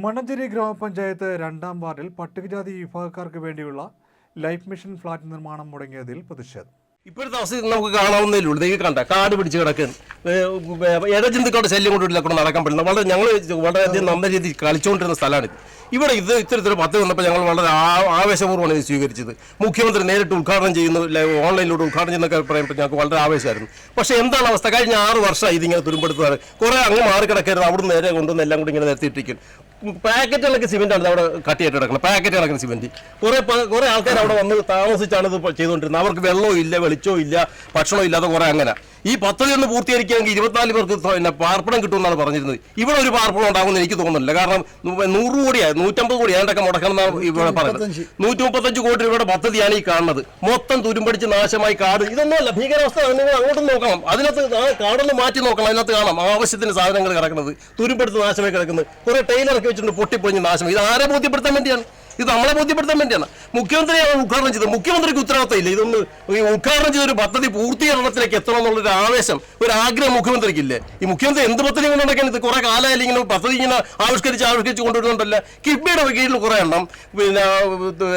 മണഞ്ചേരി ഗ്രാമപഞ്ചായത്ത് 2ാം വാർഡിൽ പട്ടികജാതി വിഭാഗക്കാർക്ക് വേണ്ടിയുള്ള ലൈഫ് മിഷൻ ഫ്ളാറ്റ് നിർമ്മാണം മുടങ്ങിയതിൽ പ്രതിഷേധം. ഇപ്പോഴത്തെ അവസ്ഥ നമുക്ക് കാണാവുന്നതിലുള്ളൂ. ഇതൊക്കെ കണ്ട കാട് പിടിച്ച് കിടക്കുന്നു, ഇഴജന്തുക്കളുടെ ശല്യം കൊണ്ടില്ല കൂടെ നടക്കാൻ പറ്റുന്ന ഞങ്ങൾ വളരെയധികം നല്ല രീതിയിൽ കളിച്ചുകൊണ്ടിരുന്ന സ്ഥലമാണിത്. ഇവിടെ ഇത്തരത്തിലൊരു പദ്ധതി വന്നപ്പോൾ ഞങ്ങൾ വളരെ ആവേശപൂർവ്വമാണ് ഇത് സ്വീകരിച്ചത്. മുഖ്യമന്ത്രി നേരിട്ട് ഉദ്ഘാടനം ചെയ്യുന്നു, ഓൺലൈനിലൂടെ ഉദ്ഘാടനം ചെയ്യുന്നൊക്കെ പറയുമ്പോൾ ഞങ്ങൾക്ക് വളരെ ആവേശമായിരുന്നു. പക്ഷേ എന്താണ് അവസ്ഥ? കഴിഞ്ഞ 6 വർഷമായി ഇതിങ്ങനെ തുരുമ്പെടുത്തതാണ്. കുറേ അങ്ങ് മാറിക്കിടക്കരുത്, അവിടുന്ന് നേരെ കൊണ്ടുവന്ന് എല്ലാം കൂടി ഇങ്ങനെ നിർത്തിയിട്ടിരിക്കും. പാക്കറ്റ് കണക്ക് സിമെന്റാണ് അവിടെ കട്ടിയായിട്ട് കിടക്കുന്നത്, പാക്കറ്റ് കണക്കിന് സിമെന്റ്. കുറേ ആൾക്കാർ അവിടെ വന്ന് താമസിച്ചാണ് ഇത് ചെയ്തുകൊണ്ടിരുന്നത്. അവർക്ക് വെള്ളവും ഇല്ല, വെളിച്ചവും ഇല്ല, ഭക്ഷണവും ഇല്ലാതെ കുറേ അങ്ങനെ. ഈ പദ്ധതി ഒന്ന് പൂർത്തീകരിക്കുകയാണെങ്കിൽ 24 പേർക്ക് പിന്നെ പാർപ്പിടം കിട്ടുമെന്നാണ് പറഞ്ഞിരുന്നത്. ഇവിടെ ഒരു പാർപ്പിടം ഉണ്ടാകുമെന്ന് എനിക്ക് തോന്നുന്നില്ല. കാരണം 100 കോടിയായി, 150 കോടി അതിൻ്റെയൊക്കെ മുടക്കണമെന്നാണ് ഇവിടെ പറയുന്നത്. 135 കോടി രൂപയുടെ പദ്ധതിയാണ് ഈ കാണുന്നത്. മൊത്തം തുരുമ്പടിച്ച് നാശമായി കാട്. ഇതൊന്നുമല്ല, ഭീകരാവസ്ഥ. നിങ്ങൾ അങ്ങോട്ടും നോക്കണം, അതിനകത്ത് കാടൊന്ന് മാറ്റി നോക്കണം. അതിനകത്ത് കാണാം ആവശ്യത്തിന് സാധനങ്ങൾ കിടക്കുന്നത്, തുരുമ്പെടുത്ത് നാശമായി കിടക്കുന്നത്. കുറേ ടൈലറൊക്കെ വെച്ചിട്ടുണ്ട് പൊട്ടിപ്പൊളിഞ്ഞ് നാശം. ഇത് ആരെ ബോധ്യപ്പെടുത്താൻ വേണ്ടിയാണ്? ഇത് നമ്മളെ ബോധ്യപ്പെടുത്താൻ വേണ്ടിയാണ്. മുഖ്യമന്ത്രിയാണ് ഉദ്ഘാടനം ചെയ്തത്. മുഖ്യമന്ത്രിക്ക് ഉത്തരവാദിത്തം ഇല്ല. ഇതൊന്ന് ഉദ്ഘാടനം ചെയ്തൊരു പദ്ധതി പൂർത്തീകരണത്തിലേക്ക് എത്തണം എന്നുള്ളൊരു ആവേശം, ഒരു ആഗ്രഹം മുഖ്യമന്ത്രിക്കില്ലേ? ഈ മുഖ്യമന്ത്രി എന്ത് പദ്ധതി കൊണ്ടുണ്ടാക്കാൻ ഇത് കുറേ കാലമായാലും ഇങ്ങനെ പദ്ധതി ഇങ്ങനെ ആവിഷ്കരിച്ച് കൊണ്ടുവരുന്നുണ്ടല്ലോ. കിഫ്ബിയുടെ കീഴിൽ കുറേ എണ്ണം പിന്നെ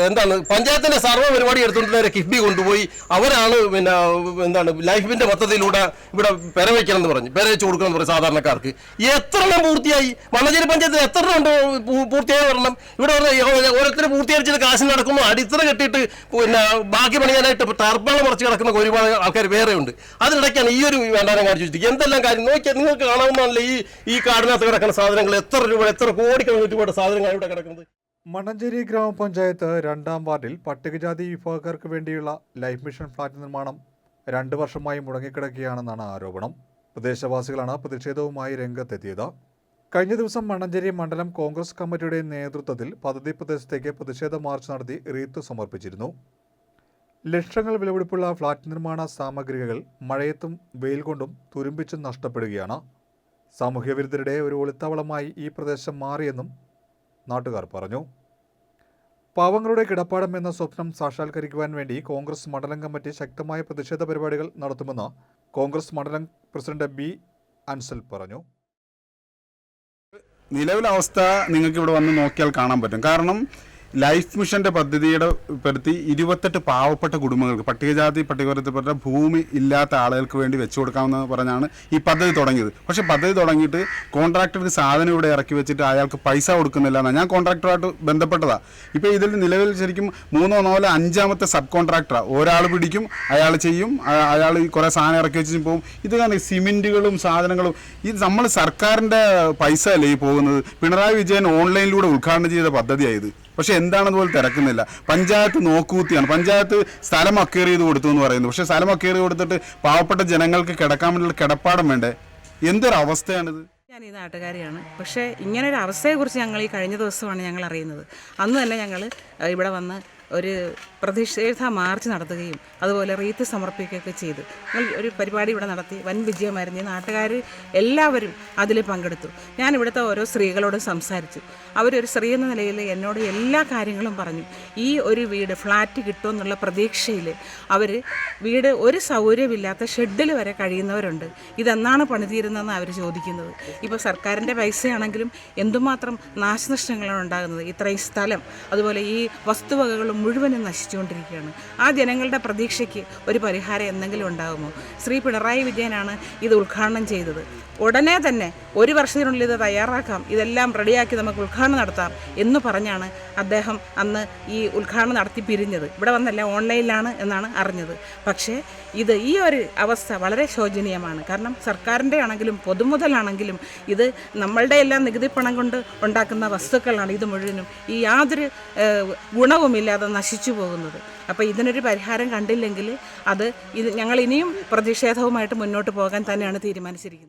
എന്താണ് പഞ്ചായത്തിന്റെ സർവ്വ പരിപാടി എടുത്തുകൊണ്ട് നേരെ കിഫ്ബി കൊണ്ടുപോയി അവരാണ് പിന്നെ എന്താണ് ലൈഫിന്റെ പദ്ധതിയിലൂടെ ഇവിടെ പെരവയ്ക്കണം എന്ന് പറഞ്ഞു, പെരവെച്ച് കൊടുക്കണം എന്ന് പറയും സാധാരണക്കാർക്ക്. എത്ര എണ്ണം പൂർത്തിയായി? മണഞ്ചേരി പഞ്ചായത്തിൽ എത്ര എണ്ണം പൂർത്തിയായി വരണം? ഇവിടെ ഓരോരുത്തർ പൂർത്തീകരിച്ചത് കാശിന് നടക്കുന്നു. അടിത്തറ കെട്ടിയിട്ട് പിന്നെ ബാക്കി പണിയാനായിട്ട് ടർപ്പാളം മറച്ച് കിടക്കുന്ന ഒരുപാട് ആൾക്കാർ വേറെയുണ്ട്. അതിനിടയ്ക്കാണ് ഈ ഒരു വേണ്ടാനം കാര്യം ചോദിച്ചിട്ട് എന്തെല്ലാം കാര്യം നോക്കിയാൽ നിങ്ങൾക്ക് കാണാവുന്നതല്ലേ ഈ കാടിനകത്ത് കിടക്കുന്ന സാധനങ്ങൾ. എത്ര രൂപ, എത്ര കോടിക്കണക്കിന് രൂപയുടെ സാധനങ്ങൾ ഇവിടെ കിടക്കുന്നത്. മണഞ്ചേരി ഗ്രാമപഞ്ചായത്ത് 2ാം വാർഡിൽ പട്ടികജാതി വിഭാഗക്കാർക്ക് വേണ്ടിയുള്ള ലൈഫ് മിഷൻ ഫ്ളാറ്റ് നിർമ്മാണം 2 വർഷമായി മുടങ്ങിക്കിടക്കുകയാണെന്നാണ് ആരോപണം. പ്രദേശവാസികളാണ് പ്രതിഷേധവുമായി രംഗത്തെത്തിയത്. കഴിഞ്ഞ ദിവസം മണഞ്ചേരി മണ്ഡലം കോൺഗ്രസ് കമ്മിറ്റിയുടെ നേതൃത്വത്തിൽ പദ്ധതി പ്രദേശത്തേക്ക് പ്രതിഷേധ മാർച്ച് നടത്തി റീത്ത് സമർപ്പിച്ചിരുന്നു. ലക്ഷങ്ങൾ വിലപിടിപ്പുള്ള ഫ്ളാറ്റ് നിർമ്മാണ സാമഗ്രികൾ മഴയത്തും വെയിൽ കൊണ്ടും തുരുമ്പിച്ചും നഷ്ടപ്പെടുകയാണ്. സാമൂഹ്യവിരുദ്ധരുടെ ഒരു ഒളിത്താവളമായി ഈ പ്രദേശം മാറിയെന്നും നാട്ടുകാർ പറഞ്ഞു. പാവങ്ങളുടെ കിടപ്പാടം എന്ന സ്വപ്നം സാക്ഷാത്കരിക്കുവാൻ വേണ്ടി കോൺഗ്രസ് മണ്ഡലം കമ്മിറ്റി ശക്തമായ പ്രതിഷേധ പരിപാടികൾ നടത്തുമെന്ന് കോൺഗ്രസ് മണ്ഡലം പ്രസിഡന്റ് ബി അൻസൽ പറഞ്ഞു. നിലവിലെ അവസ്ഥ നിങ്ങൾക്ക് ഇവിടെ വന്ന് നോക്കിയാൽ കാണാൻ പറ്റും. കാരണം ലൈഫ് മിഷന്റെ പദ്ധതിയുടെ പ്രതി 28 പാവപ്പെട്ട കുടുംബങ്ങൾക്ക്, പട്ടികജാതി പട്ടികവർഗത്തിൽപ്പെട്ട ഭൂമി ഇല്ലാത്ത ആളുകൾക്ക് വേണ്ടി വെച്ചു കൊടുക്കാമെന്ന് പറഞ്ഞാണ് ഈ പദ്ധതി തുടങ്ങിയത്. പക്ഷേ പദ്ധതി തുടങ്ങിയിട്ട് കോൺട്രാക്ടർക്ക് സാധനം ഇവിടെ ഇറക്കി വെച്ചിട്ട് അയാൾക്ക് പൈസ കൊടുക്കുന്നില്ല എന്നാണ്. ഞാൻ കോൺട്രാക്ടറായിട്ട് ബന്ധപ്പെട്ടതാണ്. ഇപ്പോൾ ഇതിൽ നിലവിൽ ശരിക്കും 3, 4, 5ാമത്തെ സബ് കോൺട്രാക്ടറാണ്. ഒരാൾ പിടിക്കും, അയാൾ ചെയ്യും, അയാൾ കുറേ സാധനം ഇറക്കി വെച്ച് പോകും. ഇത് കാരണം സിമെൻറ്റുകളും സാധനങ്ങളും ഇത് നമ്മൾ സർക്കാരിൻ്റെ പൈസ അല്ലേ ഈ പോകുന്നത്. പിണറായി വിജയൻ ഓൺലൈനിലൂടെ ഉദ്ഘാടനം ചെയ്ത പദ്ധതിയായത്. പക്ഷെ എന്താണെന്നുപോലെ തിരക്കുന്നില്ല. പഞ്ചായത്ത് നോക്കുകൂത്തിയാണ്. പഞ്ചായത്ത് സ്ഥലം അക്വയർ ചെയ്ത് കൊടുത്തു എന്ന് പറയുന്നു. പക്ഷെ സ്ഥലം അക്വയർ ചെയ്ത് കൊടുത്തിട്ട് പാവപ്പെട്ട ജനങ്ങൾക്ക് കിടക്കാൻ വേണ്ടിയുള്ള കിടപ്പാടം വേണ്ടേ? എന്തൊരവസ്ഥയാണിത്. ഞാൻ ഈ നാട്ടുകാരിയാണ്. പക്ഷേ ഇങ്ങനൊരു അവസ്ഥയെക്കുറിച്ച് ഞങ്ങൾ ഈ കഴിഞ്ഞ ദിവസമാണ് ഞങ്ങൾ അറിയുന്നത്. അന്ന് തന്നെ ഞങ്ങൾ ഇവിടെ വന്ന് ഒരു പ്രതിഷേധ മാർച്ച് നടത്തുകയും അതുപോലെ റീത്ത് സമർപ്പിക്കുകയൊക്കെ ചെയ്തു. ഒരു പരിപാടി ഇവിടെ നടത്തി വൻ വിജയമായിരുന്നു. നാട്ടുകാർ എല്ലാവരും അതിൽ പങ്കെടുത്തു. ഞാൻ ഇവിടുത്തെ ഓരോ സ്ത്രീകളോട് സംസാരിച്ചു. അവരൊരു സ്ത്രീ എന്ന നിലയിൽ എന്നോട് എല്ലാ കാര്യങ്ങളും പറഞ്ഞു. ഈ ഒരു വീട് ഫ്ലാറ്റ് കിട്ടുമെന്നുള്ള പ്രതീക്ഷയിൽ അവർ വീട് ഒരു സൗകര്യമില്ലാത്ത ഷെഡിൽ വരെ കഴിയുന്നവരുണ്ട്. ഇതെന്നാണ് പണിതീരുന്നതെന്ന് അവർ ചോദിക്കുന്നത്. ഇപ്പോൾ സർക്കാരിൻ്റെ പൈസയാണെങ്കിലും എന്തുമാത്രം നാശനഷ്ടങ്ങളാണ് ഉണ്ടാകുന്നത്. ഇത്രയും സ്ഥലം അതുപോലെ ഈ വസ്തുവകകളും മുഴുവനും നശിച്ചുകൊണ്ടിരിക്കുകയാണ്. ആ ജനങ്ങളുടെ പ്രതീക്ഷയ്ക്ക് ഒരു പരിഹാരം എന്തെങ്കിലും ഉണ്ടാകുമോ? ശ്രീ പിണറായി വിജയനാണ് ഇത് ഉദ്ഘാടനം ചെയ്തത്. ഉടനെ തന്നെ 1 വർഷത്തിനുള്ളിൽ ഇത് തയ്യാറാക്കാം, ഇതെല്ലാം റെഡിയാക്കി നമുക്ക് ഉദ്ഘാടനം നടത്താം എന്ന് പറഞ്ഞാണ് അദ്ദേഹം അന്ന് ഈ ഉദ്ഘാടനം നടത്തി പിരിഞ്ഞത്. ഇവിടെ വന്നല്ല, ഓൺലൈനിലാണ് എന്നാണ് അറിഞ്ഞത്. പക്ഷേ ഈ ഒരു അവസ്ഥ വളരെ ശോചനീയമാണ്. കാരണം സർക്കാരിൻ്റെ ആണെങ്കിലും പൊതുമുതലാണെങ്കിലും ഇത് നമ്മളുടെ എല്ലാം നികുതി പണം കൊണ്ട് ഉണ്ടാക്കുന്ന വസ്തുക്കളാണ്. ഇത് മുഴുവനും ഈ യാതൊരു ഗുണവുമില്ലാതെ നശിച്ചു പോകുന്നത്. അപ്പോൾ ഇതിനൊരു പരിഹാരം കണ്ടില്ലെങ്കിൽ ഞങ്ങൾ ഇനിയും പ്രതിഷേധവുമായിട്ട് മുന്നോട്ട് പോകാൻ തന്നെയാണ് തീരുമാനിച്ചിരിക്കുന്നത്.